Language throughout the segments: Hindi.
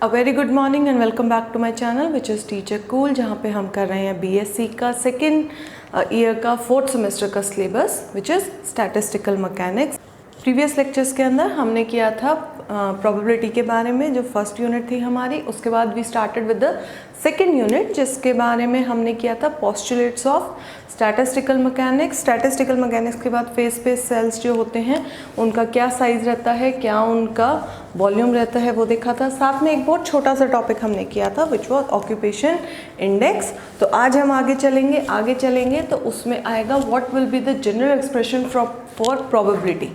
A very good morning and welcome back to my channel which is Teacher Cool, जहाँ पे हम कर रहे हैं बीएससी का सेकेंड ईयर का 4th सेमेस्टर का syllabus which is statistical mechanics. Previous lectures के अंदर हमने किया था प्रोबेबिलिटी के बारे में, जो फर्स्ट यूनिट थी हमारी। उसके बाद we started with the second unit, जिसके बारे में हमने किया था postulates of statistical mechanics. Statistical mechanics के बाद फेस स्पेस सेल्स जो होते हैं उनका क्या साइज़ रहता है, क्या उनका वॉल्यूम रहता है, वो देखा था। साथ में एक बहुत छोटा सा टॉपिक हमने किया था विच वॉज ऑक्यूपेशन इंडेक्स। तो आज हम आगे चलेंगे तो उसमें आएगा what will be the general expression for probability.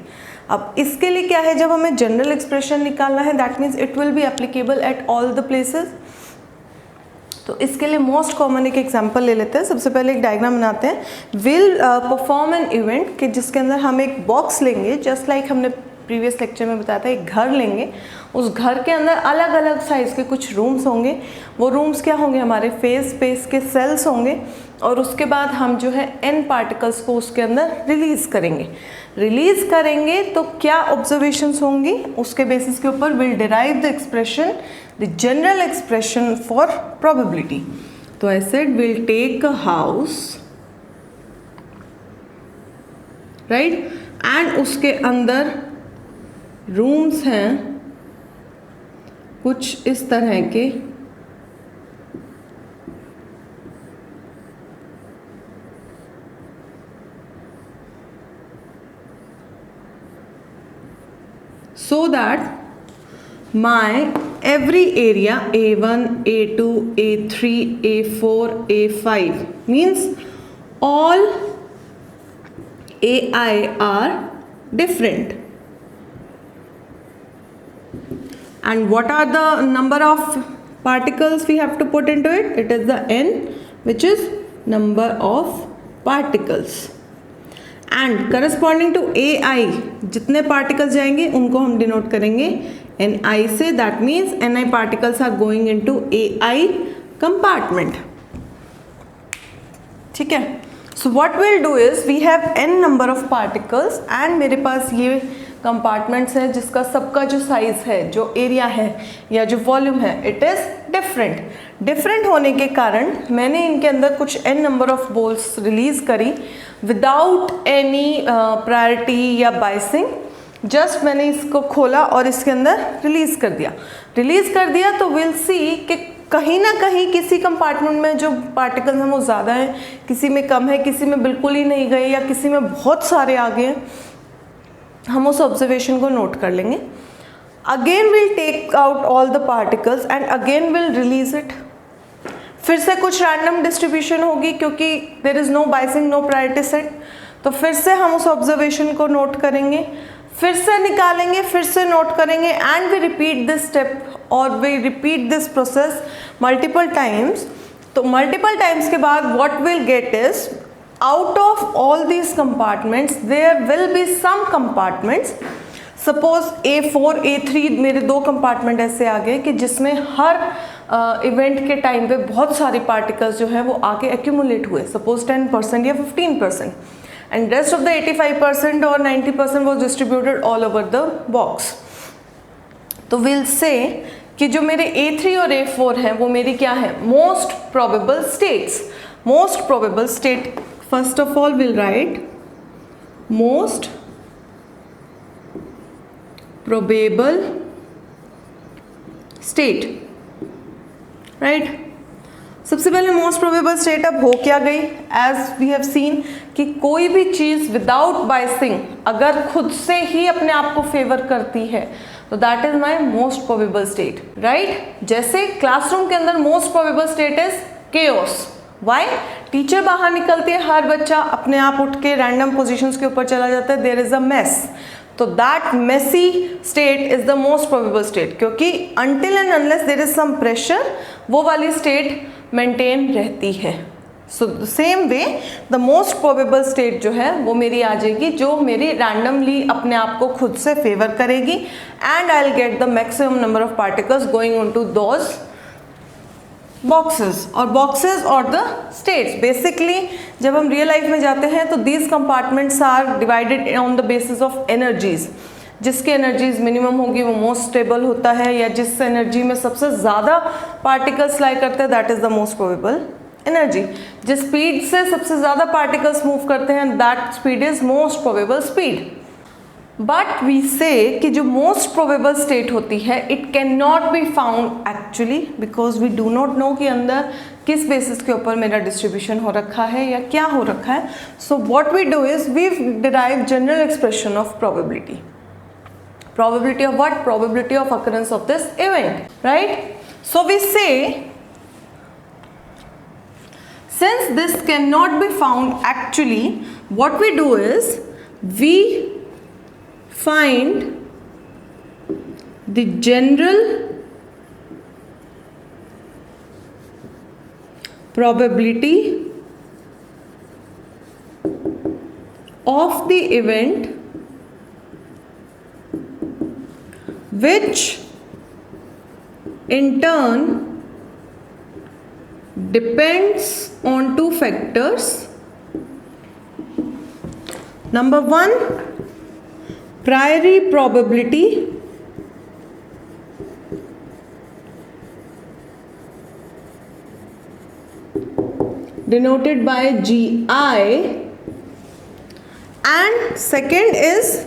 अब इसके लिए क्या है, जब हमें जनरल एक्सप्रेशन निकालना है that means it will be applicable at all the places. तो इसके लिए मोस्ट कॉमन एक एग्जांपल ले लेते हैं। सबसे पहले एक डायग्राम बनाते हैं। विल परफॉर्म एन इवेंट कि जिसके अंदर हम एक बॉक्स लेंगे, जस्ट लाइक हमने प्रीवियस लेक्चर में बताया था, एक घर लेंगे। उस घर के अंदर अलग अलग साइज़ के कुछ रूम्स होंगे। वो रूम्स क्या होंगे, हमारे फेस स्पेस के सेल्स होंगे। और उसके बाद हम जो है n पार्टिकल्स को उसके अंदर रिलीज़ करेंगे तो क्या ऑब्जर्वेशंस होंगी, उसके बेसिस के ऊपर will derive the expression, the general expression for probability. तो I said will take a house, right, and उसके अंदर रूम्स हैं कुछ इस तरह के। so that my every area A1, A2, A3, A4, A5 means all AI are different. And what are the number of particles we have to put into it? It is the n, which is number of particles. And corresponding to AI जितने पार्टिकल्स जाएंगे उनको हम डिनोट करेंगे Ni से। That means Ni particles are going into AI compartment. ठीक है, so what will do is we have n number of particles and मेरे पास ये कंपार्टमेंट्स है जिसका सबका जो साइज है, जो एरिया है या जो वॉल्यूम है, इट इज़ डिफरेंट होने के कारण मैंने इनके अंदर कुछ n number of balls release करी विदाउट एनी प्रायोरिटी या बाइसिंग। जस्ट मैंने इसको खोला और इसके अंदर रिलीज़ कर दिया तो विल सी कि कहीं ना कहीं किसी कंपार्टमेंट में जो पार्टिकल्स हैं वो ज़्यादा हैं, किसी में कम है, किसी में बिल्कुल ही नहीं गए या किसी में बहुत सारे आ गए हैं। हम उस ऑब्जर्वेशन को नोट कर लेंगे। Again will take out all the particles and again will release it. फिर से कुछ रैंडम डिस्ट्रीब्यूशन होगी क्योंकि there is no biasing, no priority set. तो फिर से हम उस ऑब्जर्वेशन को नोट करेंगे, फिर से निकालेंगे, फिर से नोट करेंगे and we repeat this step और we repeat this process multiple times. तो मल्टीपल टाइम्स के बाद what will get is out of all these compartments there will be some compartments, suppose A4 A3 मेरे दो कंपार्टमेंट ऐसे आ गए कि जिसमें हर इवेंट के टाइम पे बहुत सारे पार्टिकल्स जो हैं वो आके एक्यूमुलेट हुए, सपोज 10% या 15%, एंड रेस्ट ऑफ द 85% और 90% was distributed all over the box. तो विल से कि जो मेरे A3 और A4 हैं वो मेरी क्या है, most probable states. Most probable state, first of all we'll write most probable state, right? सबसे पहले मोस्ट प्रोबेबल स्टेट अब हो क्या गई, एज वी हैव सीन कि कोई भी चीज़ विदाउट बाइसिंग अगर खुद से ही अपने आप को फेवर करती है तो that is my most probable state, right? जैसे क्लासरूम के अंदर most probable state is chaos. Why? Teacher बाहर निकलती है, हर बच्चा अपने आप उठ के रैंडम पोजीशंस के ऊपर चला जाता है, देयर इज अ मेस। तो that messy state is the most probable state, क्योंकि until and unless there is some pressure वो वाली स्टेट मेंटेन रहती है। So the same way the most probable state जो है वो मेरी आ जाएगी, जो मेरी रैंडमली अपने आप को खुद से फेवर करेगी and I will get the maximum number of particles going into those boxes और द स्टेट्स। बेसिकली जब हम रियल लाइफ में जाते हैं तो these compartments are divided on the basis of energies. जिसकी एनर्जीज मिनिमम होगी वो मोस्ट स्टेबल होता है, या जिस एनर्जी में सबसे ज़्यादा पार्टिकल्स लाई करते हैं that is the most probable energy. जिस स्पीड से सबसे ज़्यादा पार्टिकल्स मूव करते हैं that speed is most probable speed. But we say कि जो मोस्ट प्रोबेबल स्टेट होती है it can not be found actually because we do not know कि अंदर किस बेसिस के ऊपर मेरा डिस्ट्रीब्यूशन हो रखा है या क्या हो रखा है। So what we do is we derive general expression of probability. Probability of what? Probability of occurrence of this event, right? So we say since this cannot be found actually, what we do is we find the general probability of the event which in turn depends on two factors. Number one, priori probability, denoted by GI, and second is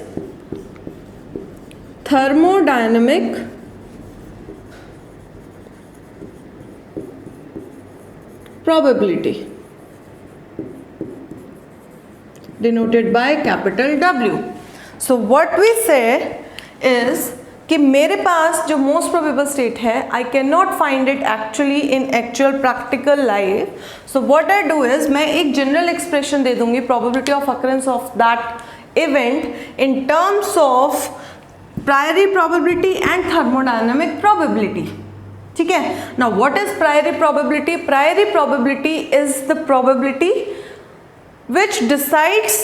thermodynamic probability, denoted by capital W. So what we say is कि मेरे पास जो मोस्ट प्रोबेबल स्टेट है I can not find it actually in actual practical life. So what I do is मैं एक जनरल एक्सप्रेशन दे दूंगी probability of occurrence of that event in terms of priori probability and thermodynamic probability. ठीक है, now what is priori probability? Priori probability is the probability which decides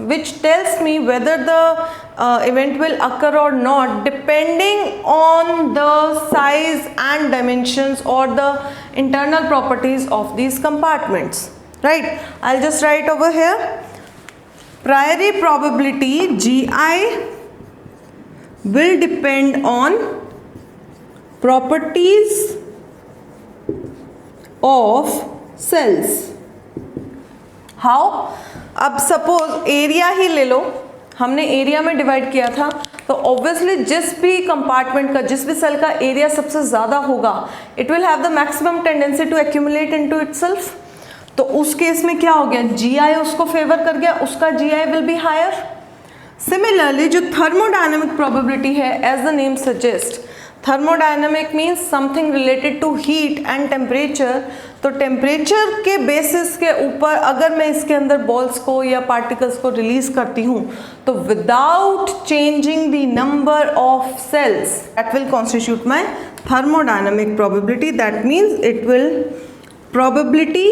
which tells me whether the event will occur or not depending on the size and dimensions or the internal properties of these compartments, right? I'll just write over here priori probability GI will depend on properties of cells. How? अब सपोज एरिया ही ले लो, हमने एरिया में डिवाइड किया था तो ऑब्वियसली जिस भी कंपार्टमेंट का जिस भी सेल का एरिया सबसे ज़्यादा होगा it will have the maximum tendency to accumulate into itself. तो उस केस में क्या हो गया, जीआई उसको फेवर कर गया, उसका GI will be higher. Similarly जो थर्मोडायनेमिक प्रोबेबिलिटी है as the name suggest, thermodynamic means something related to heat and temperature. तो टेम्परेचर के बेसिस के ऊपर अगर मैं इसके अंदर बॉल्स को या पार्टिकल्स को रिलीज करती हूँ तो without changing the number of cells that will constitute my thermodynamic probability. That means it will probability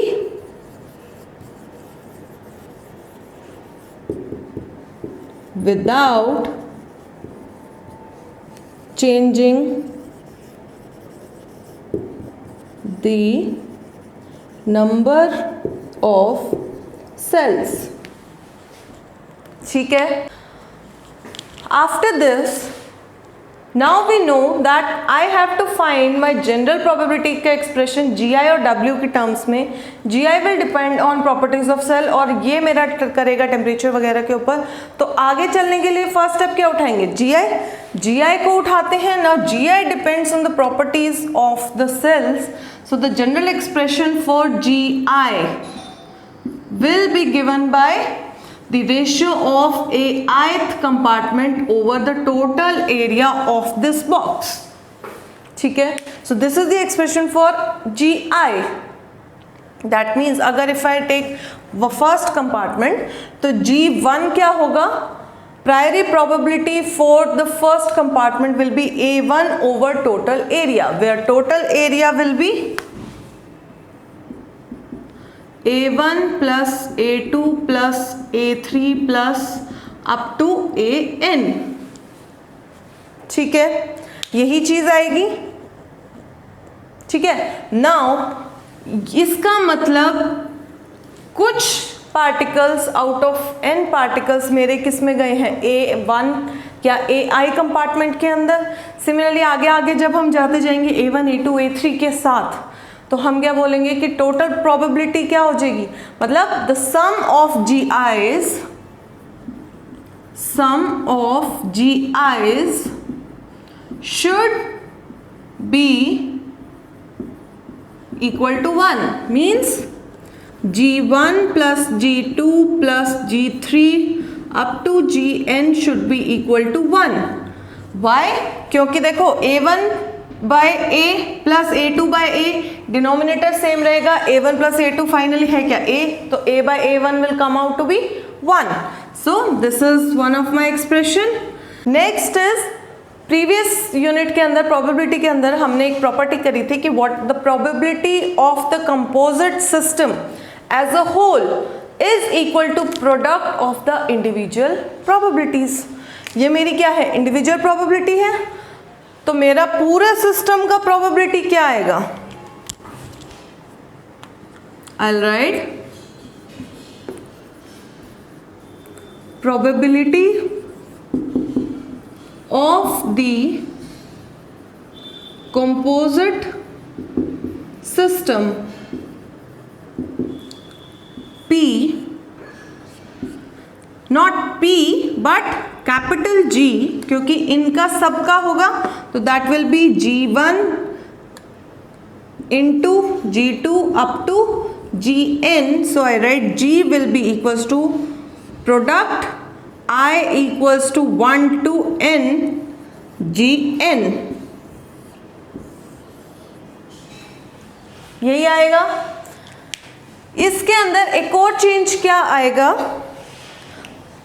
without changing the number of cells. ठीक है, after this now we know that I have to find my general probability का expression GI और W के terms में। GI will depend on properties of cell और ये मेरा करेगा टेम्परेचर वगैरह के ऊपर। तो आगे चलने के लिए फर्स्ट स्टेप क्या उठाएंगे, GI को उठाते हैं। now GI depends on the properties of the cells, so the general expression for GI will be given by the ratio of a ith compartment over the total area of this box. ठीक है, so this is the expression for GI. That means अगर if I take the first compartment तो G1 क्या होगा, priori probability for the first compartment will be A1 over total area, where total area will be A1 plus A2 plus A3 plus up to AN। ठीक है, यही चीज आएगी। ठीक है, नाउ इसका मतलब कुछ particles out of n particles मेरे किस में गए हैं, A1 या AI कंपार्टमेंट के अंदर। सिमिलरली आगे आगे जब हम जाते जाएंगे A1 A2 A3 के साथ, तो हम क्या बोलेंगे कि टोटल प्रोबेबिलिटी क्या हो जाएगी, मतलब the sum of GIs should be equal to 1, means G1 plus G2 plus G3 up to Gn should be equal to 1. Why? क्योंकि देखो A1 by A plus A2 by A, denominator same रहेगा, A1 plus A2 फाइनली है क्या A, तो A by A1 will come out to be 1. So this is one of my expression. Next is previous unit के अंदर प्रोबेबिलिटी के अंदर हमने एक प्रॉपर्टी करी थी कि what the probability of the composite system as a whole is equal to product of the individual probabilities. ये मेरी क्या है, इंडिविजुअल प्रोबेबिलिटी है, तो मेरा पूरे सिस्टम का प्रोबेबिलिटी क्या आएगा, I write probability of the composite system P, not P but capital G, क्योंकि इनका सबका होगा तो that will be G1 into G2 up to Gn. So I write G will be equals to product I equals to 1 to n Gn. यही आएगा। इसके अंदर एक और चेंज क्या आएगा,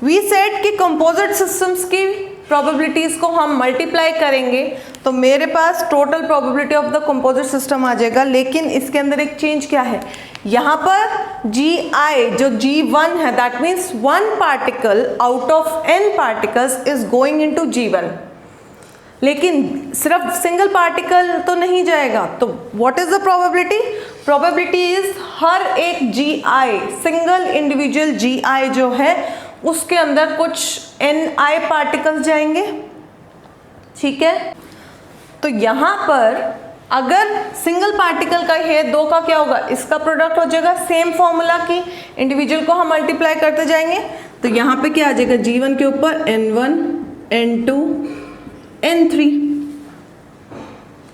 वी सेड कि कंपोजिट सिस्टम्स की प्रोबेबिलिटीज को हम मल्टीप्लाई करेंगे तो मेरे पास total probability of the composite system आ जाएगा। लेकिन इसके अंदर एक चेंज क्या है, यहाँ पर Gi जो G1 है, that means 1 particle out of n particles is going into G1, लेकिन सिर्फ सिंगल पार्टिकल तो नहीं जाएगा। तो what is the probability, probability is हर एक Gi सिंगल इंडिविजुअल Gi जो है उसके अंदर कुछ Ni पार्टिकल्स जाएंगे, ठीक है। तो यहाँ पर अगर सिंगल पार्टिकल का है, दो का क्या होगा, इसका प्रोडक्ट हो जाएगा। सेम फॉर्मूला की इंडिविजुअल को हम मल्टीप्लाई करते जाएंगे तो यहाँ पे क्या आ जाएगा, G1 के ऊपर N1 N2 N3,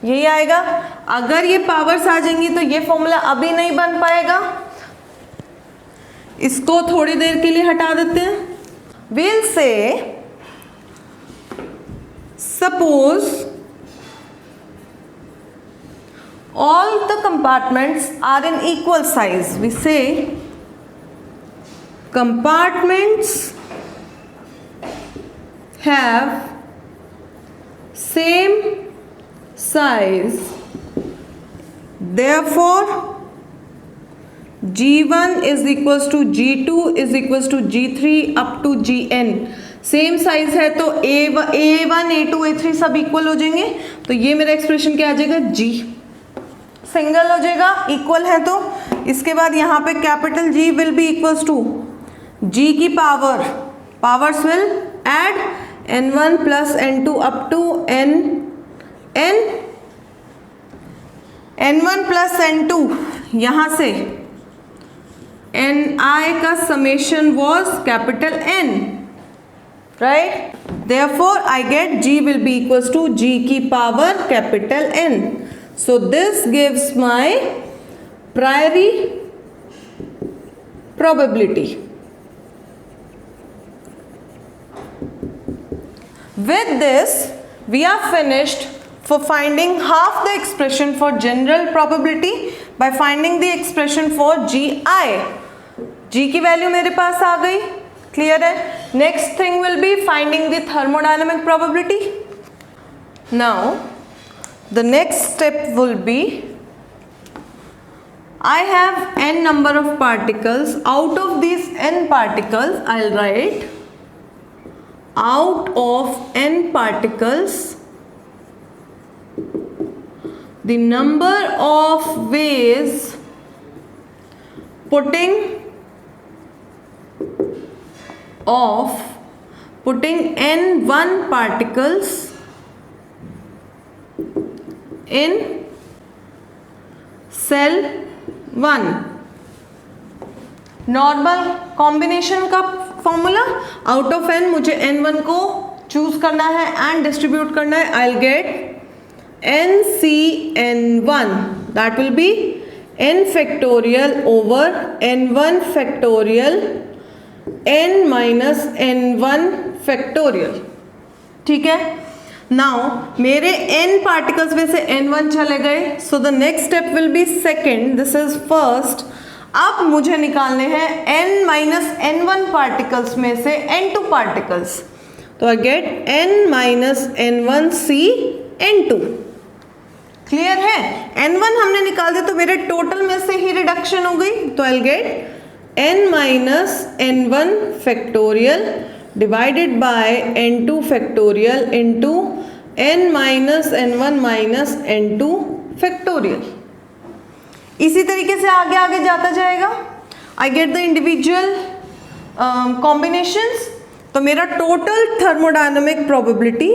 यही आएगा। अगर ये पावर्स आ जाएंगी तो ये फॉर्मूला अभी नहीं बन पाएगा, इसको थोड़ी देर के लिए हटा देते हैं। we'll say suppose all the compartments are in equal size. We say compartments have same size, therefore G1 is equals to G2 is equals to G3 up to Gn। Same size है तो A1 A2 A3 सब इक्वल हो जाएंगे, तो ये मेरा एक्सप्रेशन क्या आ जाएगा, G सिंगल हो जाएगा, इक्वल है तो। इसके बाद यहाँ पे capital G will be equals to G की power, powers will add N1 plus N2 up to N1 plus N2, यहाँ से Ni का summation was capital N, right. Therefore I get G will be equals to G की power capital N। So this gives my priori probability. With this, we are finished for finding half the expression for general probability by finding the expression for Gi. G की वैल्यू मेरे पास आ गई, क्लियर है। Next thing will be finding the thermodynamic probability. Now, the next step will be, I have n number of particles. Out of these n particles, I'll write out of n particles, the number of ways putting of putting n1 particles in cell 1. Normal combination का फॉर्मूला, आउट ऑफ n मुझे n1 को चूज करना है एंड डिस्ट्रीब्यूट करना है. आई will gate NCN1, that will be n factorial over n1 factorial n minus n1 factorial. ठीक है. नाउ मेरे n पार्टिकल्स में से n1 चले गए, so the next step will be second, this is first. अब मुझे निकालने हैं n माइनस n1 पार्टिकल्स में से n2 पार्टिकल्स. तो I get n minus n1 C n2. Clear है. n1 हमने निकाल दिया तो मेरे टोटल में से ही रिडक्शन हो गई. तो I get n minus n1 factorial divided by n2 factorial into n minus n1 minus n2 factorial. इसी तरीके से आगे आगे जाता जाएगा. I get the individual combinations. तो मेरा total thermodynamic probability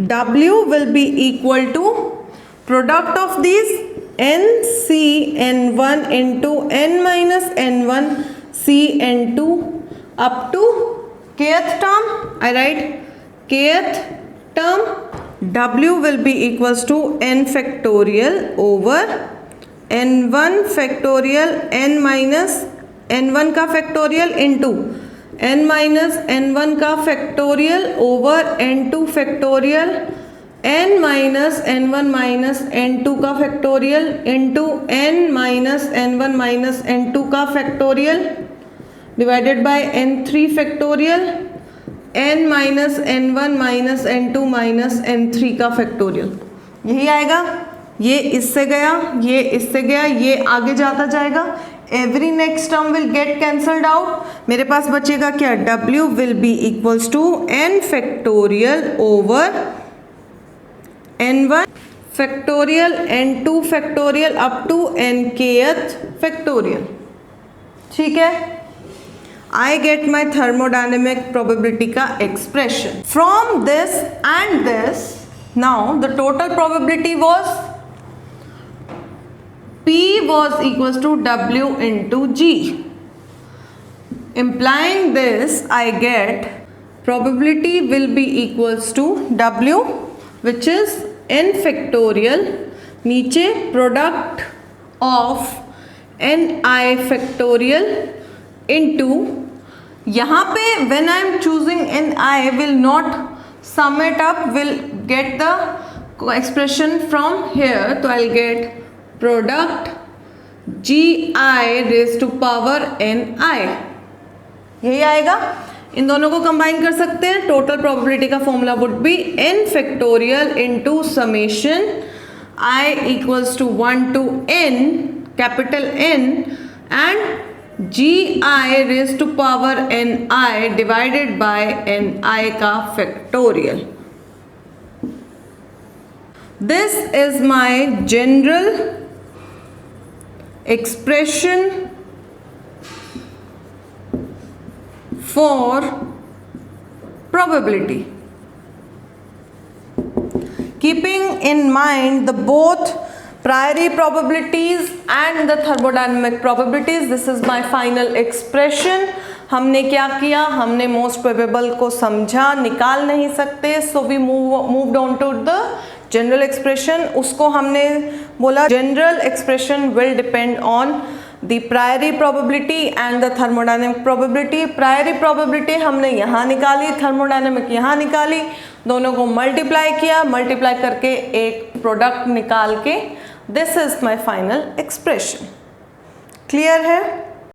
W will be equal to product of these NCN1 into n minus n1 CN2 up to kth term. I write kth term. W will be equals to n factorial over n1 factorial n minus n1 का factorial into n minus n1 का factorial over n2 factorial n minus n1 minus n2 का factorial into n minus n1 minus n2 का factorial divided by n3 factorial n minus n1 minus n2 minus n3 का फैक्टोरियल. यही आएगा. ये इससे गया, ये इससे गया, ये आगे जाता जाएगा. Every next term will get cancelled out. मेरे पास बचेगा क्या? W will be equals to n factorial over n1 factorial n2 factorial up to nkth factorial. ठीक है. I get my thermodynamic probability का expression. From this and this, now the total probability was P was equals to W into G. Implying this, I get probability will be equals to W, which is n factorial, नीचे product of ni factorial into, यहाँ पे when I am choosing ni will not sum it up, will get the expression from here. तो I'll get product gi raised to power ni. यही आएगा. इन दोनों को कंबाइन कर सकते हैं. टोटल प्रोबेबिलिटी का formula would be n factorial into summation i equals to 1 to n capital N and gi raised to power ni divided by ni का factorial. This is my general expression for probability. Keeping in mind the both priori probabilities and the thermodynamic probabilities, this is my final expression. हमने क्या किया? हमने most probable को समझा, निकाल नहीं सकते, so we moved on to the general expression. उसको हमने बोला general expression will depend on the priori probability and the thermodynamic probability. Priori probability हमने यहाँ निकाली, थर्मोडायनेमिक यहाँ निकाली, दोनों को मल्टीप्लाई किया, मल्टीप्लाई करके एक प्रोडक्ट निकाल के this is my final expression. Clear है?